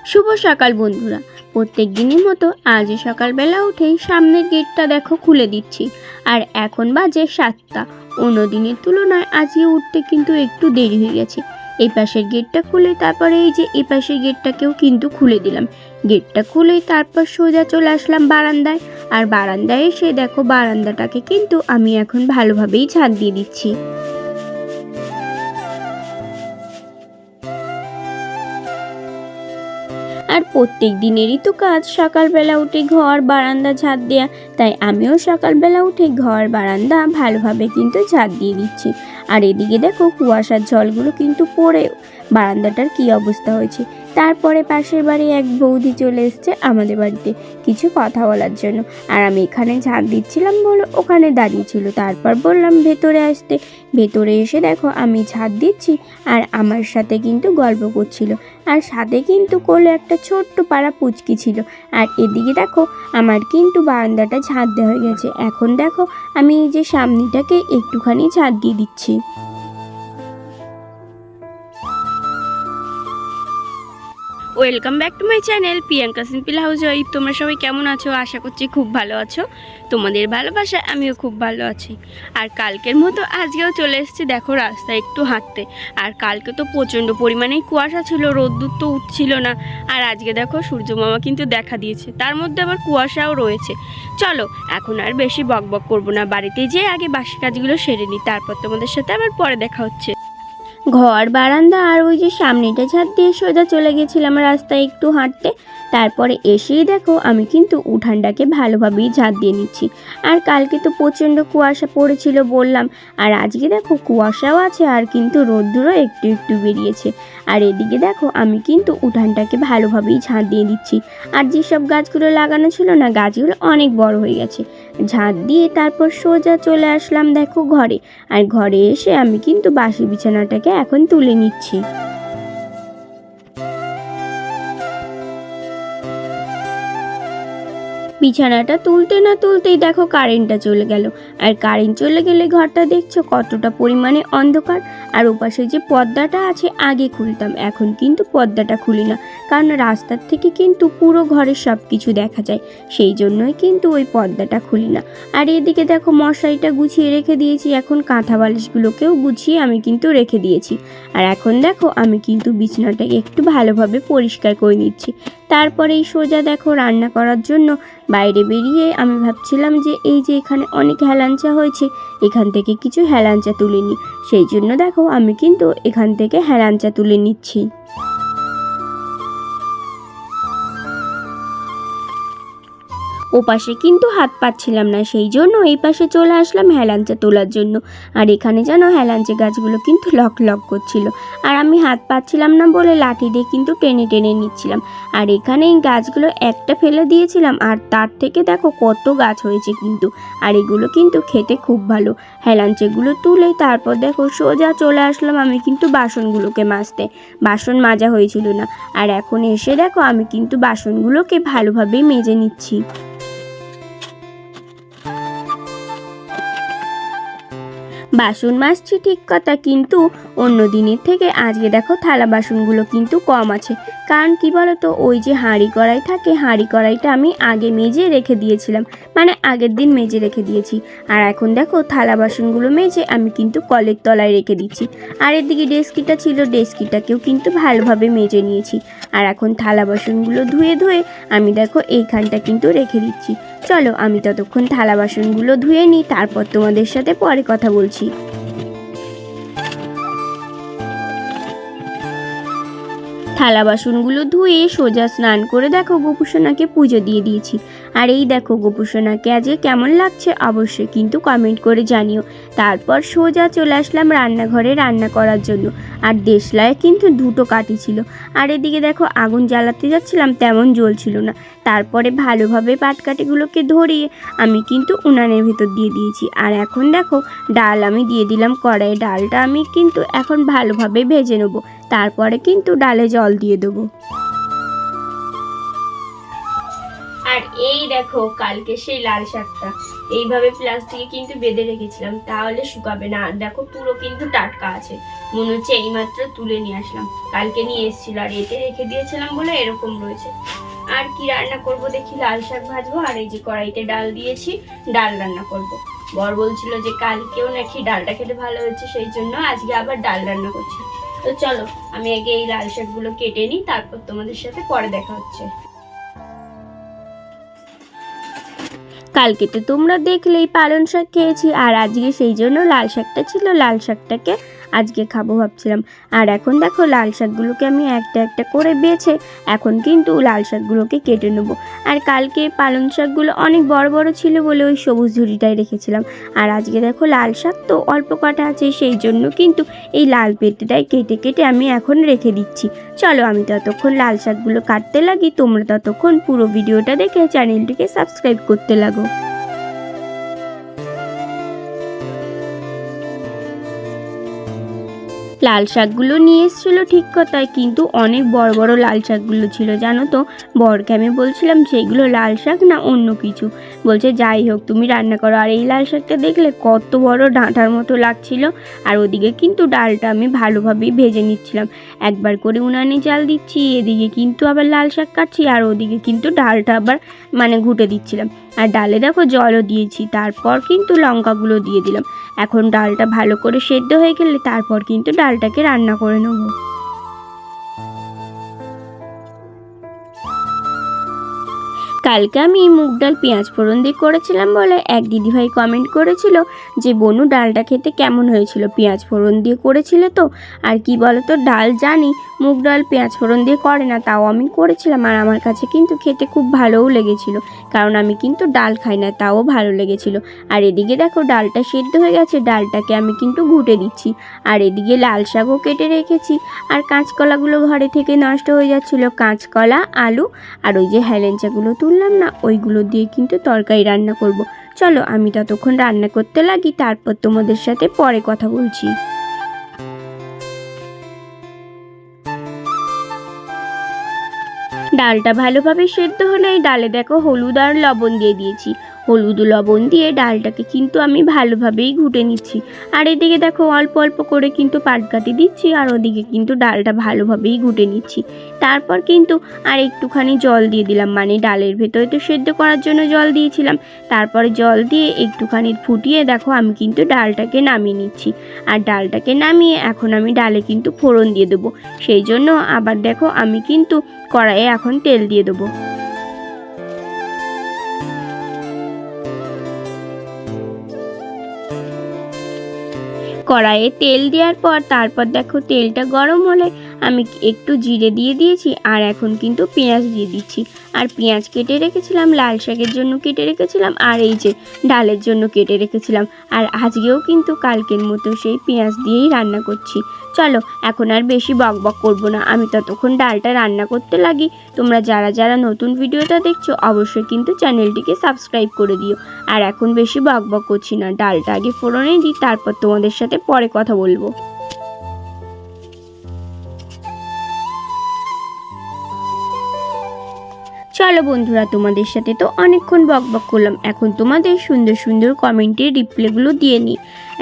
শুভ সকাল বন্ধুরা। প্রত্যেক দিনের মতো আজও সকালবেলা উঠেই সামনের গেটটা দেখো খুলে দিচ্ছি। আর এখন বাজে 7টা। অন্য দিনের তুলনায় আজকে উঠতে কিন্তু একটু দেরি হয়ে গেছে। এই পাশের গেটটা খুলে তারপরে এই যে এই পাশের গেটটাকেও কিন্তু খুলে দিলাম। গেটটা খুলেই তারপর সোজা চলে আসলাম বারান্দায়। আর বারান্দায় এসে দেখো বারান্দাটাকে কিন্তু আমি এখন ভালোভাবেই ঝাড় দিয়ে দিচ্ছি। আর প্রত্যেক দিনেরই তো কাজ সকালবেলা উঠে ঘর বারান্দা ঝাড় দেওয়া, তাই আমিও সকালবেলা উঠে ঘর বারান্দা ভালোভাবে কিন্তু ঝাড় দিয়ে দিচ্ছি। আর এদিকে দেখো কুয়াশার জলগুলো কিন্তু পড়ে বারান্দাটার কি অবস্থা হয়েছে। তারপরে পাশের বাড়ি এক বৌদি চলে এসছে আমাদের বাড়িতে কিছু কথা বলার জন্য। আর আমি এখানে ঝাড় দিচ্ছিলাম বলে ওখানে দাঁড়িয়েছিল। তারপর বললাম ভেতরে আসতে। ভেতরে এসে দেখো আমি ঝাড় দিচ্ছি আর আমার সাথে কিন্তু গল্প করছিল। আর সাথে কিন্তু কোলে একটা ছোট্ট পাড়া পুচকি ছিল। আর এদিকে দেখো আমার কিন্তু বারান্দাটা ঝাড় দেওয়া হয়ে গেছে। এখন দেখো আমি এই যে সামনেটাকে একটুখানি ঝাড় দিয়ে দিচ্ছি। Welcome back to my channel Priyanka simple house wife. তোমরা সবাই কেমন আছো? আশা করছি খুব ভালো আছো। তোমাদের ভালোবাসা আমিও খুব ভালো আছি। আর কালকের মতো আজকেও চলে এসেছি দেখো রাস্তায় একটু হাঁটতে। আর কালকে তো প্রচণ্ড পরিমাণেই কুয়াশা ছিল, রোদ্দুর তো উঠছিল না। আর আজকে দেখো সূর্য মামা কিন্তু দেখা দিয়েছে, তার মধ্যে আবার কুয়াশাও রয়েছে। চলো এখন আর বেশি বকবক করবো না, বাড়িতে যেয়ে আগে বাসি কাজগুলো সেরে নিই, তারপর তোমাদের সাথে আবার পরে দেখা হচ্ছে। ঘর বারান্দা আর ওই যে সামনেটা ঝাড় দিয়ে সোজা চলে গেছিলাম রাস্তায় একটু হাঁটতে। তারপরে এসেই দেখো আমি কিন্তু উঠানটাকে ভালোভাবেই ঝাড় দিয়ে নিচ্ছি। আর কালকে তো প্রচণ্ড কুয়াশা পড়েছিল বললাম, আর আজকে দেখো কুয়াশাও আছে আর কিন্তু রোদ্দুরও একটু একটু বেরিয়েছে। আর এদিকে দেখো আমি কিন্তু উঠানটাকে ভালোভাবেই ঝাড় দিয়ে দিচ্ছি। আর যেসব গাছগুলো লাগানো ছিল না, গাছগুলো অনেক বড় হয়ে গেছে। ঝাড় দিয়ে তারপর সোজা চলে আসলাম দেখো ঘরে। আর ঘরে এসে আমি কিন্তু বাসি বিছানাটাকে এখন তুলে নিচ্ছি। বিছানাটা তুলতে না তুলতেই দেখো কারেন্টটা চলে গেল। আর কারেন্ট চলে গেলে ঘরটা দেখছো কতটা পরিমাণে অন্ধকার। আর ওপাশে যে পর্দাটা আছে আগে খুলতাম, এখন কিন্তু পর্দাটা খুলি না, কারণ রাস্তার থেকে কিন্তু পুরো ঘরের সব কিছু দেখা যায়, সেই জন্যই কিন্তু ওই পর্দাটা খুলি না। আর এদিকে দেখো মশারিটা গুছিয়ে রেখে দিয়েছি, এখন কাঁথা বালিশগুলোকেও গুছিয়ে আমি কিন্তু রেখে দিয়েছি। আর এখন দেখো আমি কিন্তু বিছানাটাকে একটু ভালোভাবে পরিষ্কার করে নিচ্ছি। তারপরেই সোজা দেখো রান্না করার জন্য বাইরে বেরিয়ে আমি ভাবছিলাম যে এই যে এখানে অনেক হেলাঞ্চা হয়েছে, এখান থেকে কিছু হেলাঞ্চা তুলে নিই। সেই জন্য দেখো আমি কিন্তু এখান থেকে হেলাঞ্চা তুলে নিচ্ছি। ওপাশে কিন্তু হাত পাচ্ছিলাম না, সেই জন্য এই পাশে চলে আসলাম হেলাঞ্চা তোলার জন্য। আর এখানে যেন হেলাঞ্চা গাছগুলো কিন্তু লক লক করছিল, আর আমি হাত পাচ্ছিলাম না বলে লাঠি দিয়ে কিন্তু টেনে টেনে নিচ্ছিলাম। আর এখানে এই গাছগুলো একটা ফেলে দিয়েছিলাম, আর তার থেকে দেখো কত গাছ হয়েছে কিন্তু। আর এগুলো কিন্তু খেতে খুব ভালো। হেলাঞ্চাগুলো তুলে তারপর দেখো সোজা চলে আসলাম আমি কিন্তু বাসনগুলোকে মাজতে। বাসন মাজা হয়েছিল না, আর এখন এসে দেখো আমি কিন্তু বাসনগুলোকে ভালোভাবেই মেজে নিচ্ছি। বাসন মাজছি ঠিক কথা, কিন্তু অন্য দিনের থেকে আজকে দেখো থালা বাসনগুলো কিন্তু কম আছে। কারণ কি বলতো, ওই যে হাঁড়ি কড়াই থাকে, হাঁড়ি কড়াইটা আমি আগে মেজে রেখে দিয়েছিলাম, মানে আগের দিন মেজে রেখে দিয়েছি। আর এখন দেখো থালা বাসনগুলো মেজে আমি কিন্তু কলের তলায় রেখে দিচ্ছি। আর এদিকে ডেস্কিটা ছিল, ডেস্কিটাকেও কিন্তু ভালোভাবে মেজে নিয়েছি। আর এখন থালা বাসনগুলো ধুয়ে ধুয়ে আমি দেখো এইখানটা কিন্তু রেখে দিচ্ছি। চলো আমি ততক্ষণ থালা বাসনগুলো ধুয়ে নিই, তারপর তোমাদের সাথে পরে কথা বলছি। থালা বাসনগুলো ধুয়ে সোজা স্নান করে দেখো গোপুসোনাকে পুজো দিয়ে দিয়েছি। আর এই দেখো গোপুসোনাকে আজকে কেমন লাগছে অবশ্যই কিন্তু কমেন্ট করে জানিও। তারপর সোজা চলে আসলাম রান্নাঘরে রান্না করার জন্য। আর দেশলায় কিন্তু দুটো কাঠি ছিল। আর এদিকে দেখো আগুন জ্বালাতে যাচ্ছিলাম, তেমন জ্বলছিল না। তারপরে ভালোভাবে পাটকাঠিগুলোকে ধরিয়ে আমি কিন্তু উনানের ভেতর দিয়ে দিয়েছি। আর এখন দেখো ডাল আমি দিয়ে দিলাম কড়াইয়ে। ডালটা আমি কিন্তু এখন ভালোভাবে ভেজে নেবো, তারপরে কিন্তু ডালে জল দিয়ে দেবো। আর এই দেখো কালকে সেই লাল শাকটা এইভাবে প্লাস্টিকে কিন্তু বেঁধে রেখেছিলাম, তাহলে শুকাবে না। আর দেখো পুরো কিন্তু টাটকা আছে, মনে হচ্ছে এইমাত্র তুলে নিয়ে আসলাম। কালকে নিয়ে এসেছিল আর এতে রেখে দিয়েছিলাম বলে এরকম রয়েছে। আর কি রান্না করব দেখি, লাল শাক ভাজবো আর এই যে কড়াইতে ডাল দিয়েছি, ডাল রান্না করব। বর বলছিল যে কালকেও নাকি ডালটা খেতে ভালো হয়েছে, সেই জন্য আজকে আবার ডাল রান্না করছি। তো চলো আমি আগে এই লাল শাকগুলো কেটে নিই, তারপর তোমাদের সাথে পরে দেখা হচ্ছে। কালকে তো তোমরা দেখলেই পালং শাক খেয়েছি, আর আজকে সেই জন্য লাল শাকটা ছিল, লাল শাকটাকে আজকে খাবো ভাবছিলাম। আর এখন দেখো লাল শাকগুলোকে আমি একটা একটা করে বেছে এখন কিন্তু লাল শাকগুলোকে কেটে নেবো। আর কালকে পালং শাকগুলো অনেক বড় বড় ছিল বলে ওই সবুজ ঝুড়িটাই রেখেছিলাম, আর আজকে দেখো লাল শাক তো অল্প কটা আছে, সেই জন্য কিন্তু এই লাল পেটিটাই কেটে কেটে আমি এখন রেখে দিচ্ছি। চলো আমি ততক্ষণ লাল শাকগুলো কাটতে লাগি, তোমরা ততক্ষণ পুরো ভিডিওটা দেখে চ্যানেলটিকে সাবস্ক্রাইব করতে লাগো। লাল শাকগুলো নিয়ে এসেছিলো ঠিক কথায়, কিন্তু অনেক বড় বড় লাল শাকগুলো ছিল জানো তো। বরকে আমি বলছিলাম সেইগুলো লাল শাক না অন্য কিছু, বলছে যাই হোক তুমি রান্না করো। আর এই লাল শাকটা দেখলে কত বড় ডাঁটার মতো লাগছিল। আর ওদিকে কিন্তু ডালটা আমি ভালোভাবেই ভেজে নিচ্ছিলাম, একবার করে উনানে জাল দিচ্ছি, এদিকে কিন্তু আবার লাল শাক কাটছি, আর ওদিকে কিন্তু ডালটা আবার ঘুটে দিচ্ছিলাম। আর ডালে দেখো জলও দিয়েছি, তারপর কিন্তু লঙ্কাগুলো দিয়ে দিলাম। এখন ডালটা ভালো করে সেদ্ধ হয়ে গেলে তারপর কিন্তু ডালটাকে রান্না করে নেব। কালকে আমি মুগ ডাল পেঁয়াজ ফোড়ন দিয়ে করেছিলাম বলে এক দিদিভাই কমেন্ট করেছিল যে বনু ডালটা খেতে কেমন হয়েছিল, পেঁয়াজ ফোড়ন দিয়ে করেছিলে তো। আর কি বলো তো, ডাল জানি মুগ ডাল পেঁয়াজ ফোড়ন দিয়ে করে না, তাও আমি করেছিলাম আর আমার কাছে কিন্তু খেতে খুব ভালোও লেগেছিল, কারণ আমি কিন্তু ডাল খাই না, তাও ভালো লেগেছিল। আর এদিকে দেখো ডালটা সেদ্ধ হয়ে গেছে, ডালটাকে আমি কিন্তু ঘুটে দিচ্ছি। আর এদিকে লাল শাকও কেটে রেখেছি, আর কাঁচকলাগুলো ঘরে থেকে নষ্ট হয়ে যাচ্ছিলো, কাঁচকলা আলু আর ওই যে হেলেঞ্চাগুলো তুললাম না, ওইগুলো দিয়ে কিন্তু তরকারি রান্না করব। চলো আমি ততক্ষণ রান্না করতে লাগি, তারপর তোমাদের সাথে পরে কথা বলছি। ডালটা ভালোভাবে সেদ্ধ হলে এই ডালে দেখো হলুদ আর লবণ দিয়ে দিয়েছি। হলুদ লবণ দিয়ে ডালটাকে কিন্তু আমি ভালোভাবেই ঘুটে নিচ্ছি। আর এদিকে দেখো অল্প অল্প করে কিন্তু পাটকাঠি দিচ্ছি, আর ওদিকে কিন্তু ডালটা ভালোভাবেই ঘুটে নিচ্ছি। তারপর কিন্তু আর একটুখানি জল দিয়ে দিলাম, ডালের ভেতরে তো সেদ্ধ করার জন্য জল দিয়েছিলাম। তারপরে জল দিয়ে একটুখানি ফুটিয়ে দেখো আমি কিন্তু ডালটাকে নামিয়ে নিচ্ছি। আর ডালটাকে নামিয়ে এখন আমি ডালে কিন্তু ফোড়ন দিয়ে দেবো, সেই জন্য আবার দেখো আমি কিন্তু কড়াইয়ে এখন তেল দিয়ে দেবো। কড়াইয়ে তেল দেওয়ার পর তারপর দেখো তেলটা গরম হলে আমি একটু জিরে দিয়ে দিয়েছি, আর এখন কিন্তু পেঁয়াজ দিয়ে দিচ্ছি। আর পেঁয়াজ কেটে রেখেছিলাম, লাল শাকের জন্য কেটে রেখেছিলাম, আর এই যে ডালের জন্য কেটে রেখেছিলাম। আর আজকেও কিন্তু কালকের মতো সেই পেঁয়াজ দিয়েই রান্না করছি। চলো এখন আর বেশি বকবক করবো না, আমি ততক্ষণ ডালটা রান্না করতে লাগি। তোমরা যারা যারা নতুন ভিডিওটা দেখছো অবশ্যই কিন্তু চ্যানেলটিকে সাবস্ক্রাইব করে দিও। আর এখন বেশি বকবক করছি না, ডালটা আগে ফোড়নে দিই, তারপর তোমাদের সাথে পরে কথা বলবো। চলো বন্ধুরা, তোমাদের সাথে তো অনেকক্ষণ বকবক করলাম, এখন তোমাদের সুন্দর সুন্দর কমেন্টের রিপ্লাইগুলো দিয়ে নিই।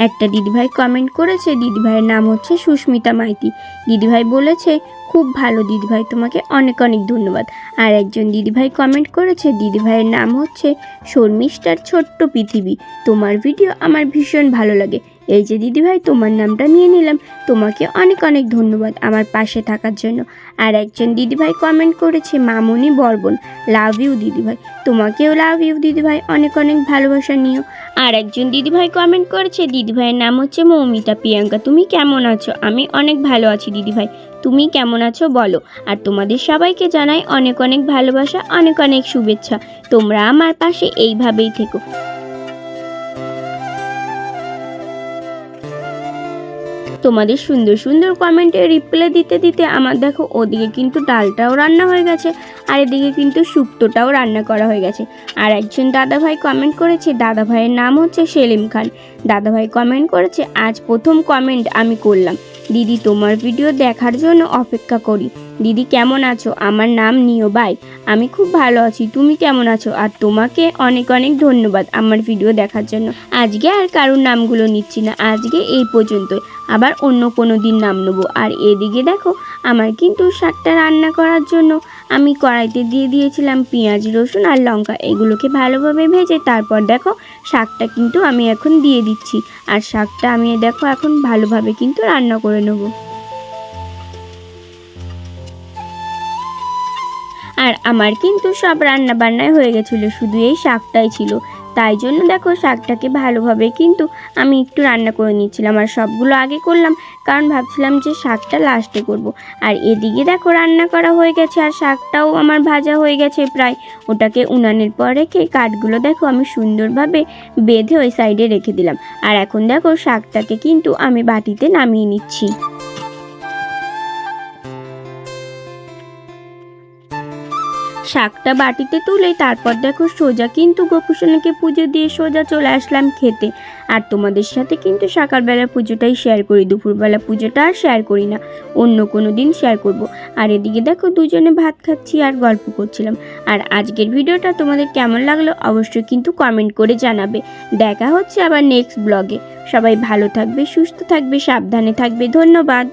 একটা দিদিভাই কমেন্ট করেছে, দিদিভাইয়ের নাম হচ্ছে সুস্মিতা মাইতি। দিদিভাই বলেছে খুব ভালো দিদিভাই, তোমাকে অনেক অনেক ধন্যবাদ। আর একজন দিদিভাই কমেন্ট করেছে, দিদিভাইয়ের নাম হচ্ছে শর্মিষ্ঠার ছোট্ট পৃথিবী, তোমার ভিডিও আমার ভীষণ ভালো লাগে। এই যে দিদিভাই তোমার নামটা নিয়ে নিলাম, তোমাকে অনেক অনেক ধন্যবাদ আমার পাশে থাকার জন্য। আর একজন দিদিভাই কমেন্ট করেছে মামনি বর্বন, লাভ ইউ দিদিভাই, তোমাকেও লাভ ইউ দিদিভাই, অনেক অনেক ভালোবাসা নিও। আর একজন দিদিভাই কমেন্ট করেছে, দিদিভাইয়ের নাম হচ্ছে মৌমিতা, প্রিয়াঙ্কা তুমি কেমন আছো? আমি অনেক ভালো আছি দিদিভাই, তুমি কেমন আছো বলো। আর তোমাদের সবাইকে জানাই অনেক অনেক ভালোবাসা, অনেক অনেক শুভেচ্ছা, তোমরা আমার পাশে এইভাবেই থেকো। তোমাদের সুন্দর সুন্দর কমেন্টে রিপ্লাই দিতে দিতে আমার দেখো ওদিকে কিন্তু ডালটাও রান্না হয়ে গেছে, আর এদিকে কিন্তু শুক্তোটাও রান্না করা হয়ে গেছে। আর একজন দাদাভাই কমেন্ট করেছে, দাদাভাইয়ের নাম হচ্ছে সেলিম খান। দাদাভাই কমেন্ট করেছে, আজ প্রথম কমেন্ট আমি করলাম, দিদি তোমার ভিডিও দেখার জন্য অপেক্ষা করি, দিদি কেমন আছো? আমার নাম নিও বাই। আমি খুব ভালো আছি, তুমি কেমন আছো? আর তোমাকে অনেক অনেক ধন্যবাদ আমার ভিডিও দেখার জন্য। আজকে আর কারোর নামগুলো নিচ্ছি না, আজকে এই পর্যন্তই, আবার অন্য কোনো দিন নাম নেবো। আর এদিকে দেখো আমার কিন্তু শাকটা রান্না করার জন্য আমি কড়াইতে দিয়ে দিয়েছিলাম পেঁয়াজ, রসুন আর লঙ্কা, এগুলোকে ভালোভাবে ভেজে তারপর দেখো শাকটা কিন্তু আমি এখন দিয়ে দিচ্ছি। আর শাকটা আমি দেখো এখন ভালোভাবে কিন্তু রান্না করে নেবো। আর আমার কিন্তু সব রান্না বান্নাই হয়ে গেছিলো, শুধু এই শাকটাই ছিল। তাই জন্য দেখো শাকটাকে ভালোভাবে কিন্তু আমি একটু রান্না করে নিচ্ছিলাম। আর সবগুলো আগে করলাম কারণ ভাবছিলাম যে শাকটা লাস্টে করব। আর এদিকে দেখো রান্না করা হয়ে গেছে আর শাকটাও আমার ভাজা হয়ে গেছে প্রায়। ওটাকে উনানের পর রেখে কাঠগুলো দেখো আমি সুন্দরভাবে বেঁধে ওই সাইডে রেখে দিলাম। আর এখন দেখো শাকটাকে কিন্তু আমি বাটিতে নামিয়ে নিচ্ছি। শাকটা বাটিতে তুলে তারপর দেখো সোজা কিন্তু গোপুসোনাকে পুজো দিয়ে সোজা চলে আসলাম খেতে। আর তোমাদের সাথে কিন্তু সকালবেলা পুজোটাই শেয়ার করি, দুপুরবেলা পুজোটা আর শেয়ার করি না, অন্য কোনো দিন শেয়ার করব। আর এদিকে দেখো দুজনে ভাত খাচ্ছি আর গল্প করছিলাম। আর আজকের ভিডিওটা তোমাদের কেমন লাগলো অবশ্যই কিন্তু কমেন্ট করে জানাবে। দেখা হচ্ছে আবার নেক্সট ব্লগে। সবাই ভালো থাকবে, সুস্থ থাকবে, সাবধানে থাকবে। ধন্যবাদ।